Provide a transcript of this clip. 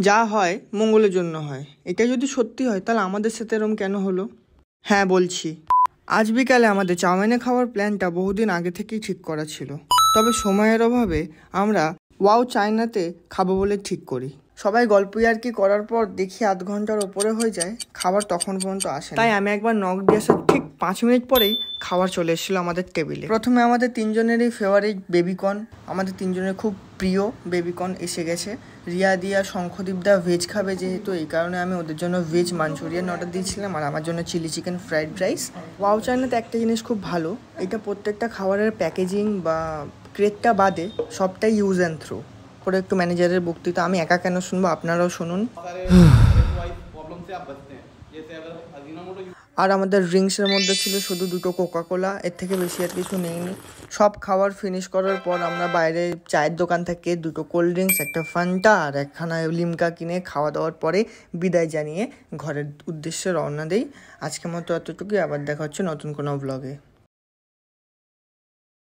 যা হয় মঙ্গলের জন্য হয়। এটা যদি সত্যি হয় তাহলে আমাদের সাথে এরম কেন হলো? হ্যাঁ বলছি, আজ বিকালে আমাদের চাউমিনে খাওয়ার প্ল্যানটা বহুদিন আগে থেকেই ঠিক করা ছিল, তবে সময়ের অভাবে আমরা ওয়াও চায়নাতে খাবো বলে ঠিক করি। সবাই গল্প ইয়ার্কি করার পর দেখি আধ ঘন্টার ওপরে হয়ে যায়, খাবার তখন পর্যন্ত আসে। তাই আমি একবার নক দিয়ে আসার ঠিক 5 মিনিট পরেই খাবার চলে এসেছিলো আমাদের টেবিলে। প্রথমে আমাদের তিনজনেরই ফেভারিট বেবিকর্ন, আমাদের তিনজনের খুব প্রিয় বেবিকর্ন এসে গেছে। রিয়া দিয়া শঙ্খদীপ দা ভেজ খাবে যেহেতু, এই কারণে আমি ওদের জন্য ভেজ মাঞ্চুরিয়ান অর্ডার দিয়েছিলাম আর আমার জন্য chilli chicken fried rice. Wow চায়নাতে একটা জিনিস খুব ভালো, এটা প্রত্যেকটা খাবারের প্যাকেজিং বা ক্রেটটা বাদে সবটাই ইউজ অ্যান্ড থ্রো করে। একটু ম্যানেজারের বক্তৃতা আমি একা কেন শুনবো, আপনারাও শুনুন। আর আমাদের ড্রিঙ্কসের মধ্যে ছিল শুধু 2টো কোকাকোলা, এর থেকে বেশি আর কিছু নেইনি। সব খাবার ফিনিশ করার পর আমরা বাইরে চায়ের দোকান থেকে 2টো কোল্ড ড্রিঙ্কস, একটা ফান্টা আর একখানা লিমকা কিনে খাওয়া দাওয়ার পরে বিদায় জানিয়ে ঘরের উদ্দেশ্যে রওনা দেই। আজকের মতো এতটুকুই, আবার দেখা হচ্ছে নতুন কোনো ব্লগে।